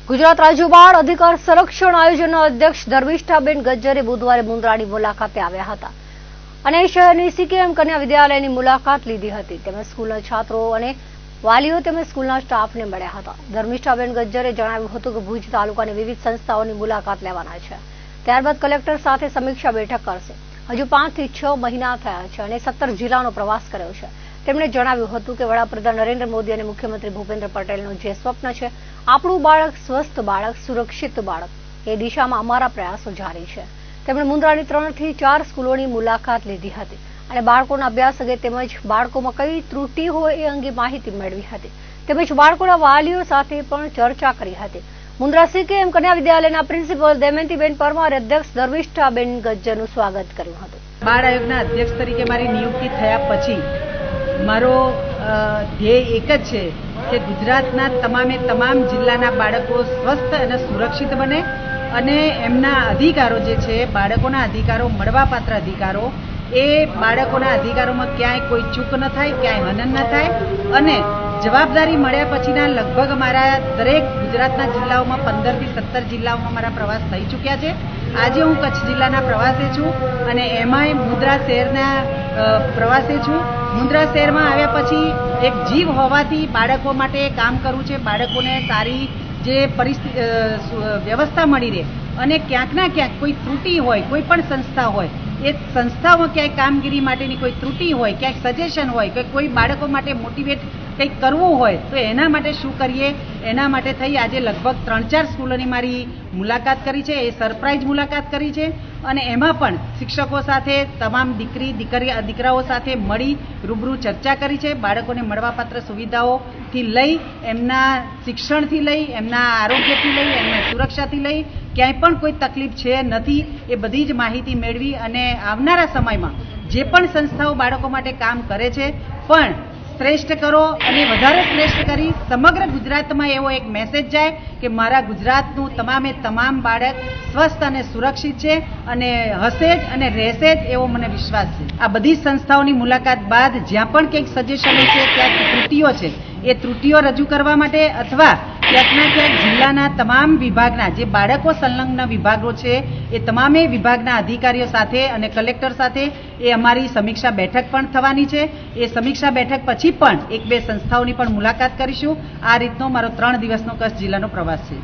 ગુજરાત રાજ્ય બાળ અધિકાર સંરક્ષણ આયોજનના અધ્યક્ષ ધર્મિષ્ઠાબેન ગજ્જરે બુધવારે મુન્દ્રાની મુલાકાતે આવ્યા હતા અને શહેરની સીકેએમ કન્યા વિદ્યાલયની મુલાકાત લીધી હતી. તેમજ સ્કૂલના છાત્રો અને વાલીઓ તેમજ સ્કૂલના સ્ટાફને મળ્યા હતા. ધર્મિષ્ઠાબેન ગજ્જરે જણાવ્યું હતું કે ભુજ તાલુકાની વિવિધ સંસ્થાઓની મુલાકાત લેવાના છે. ત્યારબાદ કલેક્ટર સાથે સમીક્ષા બેઠક કરશે. હજુ 5 થી 6 મહિના થયા છે અને 17 જિલ્લાનો પ્રવાસ કર્યો છે. તેમણે જણાવ્યું હતું કે વડાપ્રધાન નરેન્દ્ર મોદી અને મુખ્યમંત્રી ભૂપેન્દ્ર પટેલનું જે સ્વપ્ન છે, આપણું બાળક સ્વસ્થ બાળક, સુરક્ષિત બાળક, એ દિશામાં અમારા પ્રયાસો જારી છે. તેમણે મુન્દ્રાની 3 થી 4 સ્કૂલોની મુલાકાત લીધી હતી અને બાળકોના અભ્યાસ અંગે તેમજ બાળકોમાં કઈ ત્રુટિ હોય એ અંગે માહિતી મેળવી હતી. તેમજ બાળકોના વાલીઓ સાથે પણ ચર્ચા કરી હતી. મુન્દ્રા સીકેએમ કન્યા વિદ્યાલયના પ્રિન્સિપલ દમયંતીબેન પરમારે અધ્યક્ષ ધર્મિષ્ઠાબેન ગજ્જરનું સ્વાગત કર્યું હતું. બાળ આયોગના અધ્યક્ષ તરીકે મારી નિયુક્તિ થયા પછી મારો ધ્યેય એક જ છે કે ગુજરાતના તમામ જિલ્લાના બાળકો સ્વસ્થ અને સુરક્ષિત બને અને એમના અધિકારો જે છે, બાળકોના અધિકારો, મળવાપાત્ર અધિકારો, એ બાળકોના અધિકારોમાં ક્યાંય કોઈ ચૂક ન થાય, ક્યાંય હનન ન થાય. અને જવાબદારી મળ્યા પછીના લગભગ મારા દરેક ગુજરાતના જિલ્લાઓમાં 15 થી 17 જિલ્લાઓમાં મારા પ્રવાસ થઈ ચૂક્યા છે. આજે હું કચ્છ જિલ્લાના પ્રવાસે છું અને એમાંય મુન્દ્રા શહેરના પ્રવાસે છું. મુન્દ્રા શહેરમાં આવ્યા પછી એક જીવ હોવાથી બાળકો માટે કામ કરવું છે. બાળકોને સારી જે વ્યવસ્થા મળી રહે અને ક્યાંક ના ક્યાંક કોઈ ત્રુટિ હોય, કોઈ પણ સંસ્થા હોય, એ સંસ્થાઓમાં ક્યાંય કામગીરી માટેની કોઈ ત્રુટિ હોય, ક્યાંક સજેશન હોય કે કોઈ બાળકો માટે મોટિવેટ કંઈક કરવું હોય તો એના માટે શું કરીએ, એના માટે થઈ આજે લગભગ 3-4 સ્કૂલોની મારી મુલાકાત કરી છે. એ સરપ્રાઇઝ મુલાકાત કરી છે અને એમાં પણ શિક્ષકો સાથે, તમામ દીકરાઓ સાથે મળી રૂબરૂ ચર્ચા કરી છે. બાળકોને મળવાપાત્ર સુવિધાઓથી લઈ, એમના શિક્ષણથી લઈ, એમના આરોગ્યથી લઈ, એમના સુરક્ષાથી લઈ ક્યાંય પણ કોઈ તકલીફ છે નથી, એ બધી જ માહિતી મેળવી અને આવનારા સમયમાં જે પણ સંસ્થાઓ બાળકો માટે કામ કરે છે પણ શ્રેષ્ઠ કરો અને વધારે શ્રેષ્ઠ કરી સમગ્ર ગુજરાતમાં એવો એક મેસેજ જાય કે મારા ગુજરાતનું તમામ બાળક સ્વસ્થ અને સુરક્ષિત છે અને હશે જ અને રહેશે જ, એવો મને વિશ્વાસ છે. આ બધી સંસ્થાઓની મુલાકાત બાદ જ્યાં પણ કંઈક સજેશનો છે, ક્યાંક ત્રુટિઓ છે, એ ત્રુટિઓ રજૂ કરવા માટે અથવા ક્યાંકના ક્યાંક જિલ્લાના તમામ વિભાગના જે બાળકો સંલગ્ન વિભાગો છે, એ તમામે વિભાગના અધિકારીઓ સાથે અને કલેક્ટર સાથે એ અમારી સમીક્ષા બેઠક પણ થવાની છે. એ સમીક્ષા બેઠક પછી પણ 1-2 સંસ્થાઓની પણ મુલાકાત કરીશું. આ રીતનો મારો 3 દિવસનો કચ્છ જિલ્લાનો પ્રવાસ છે.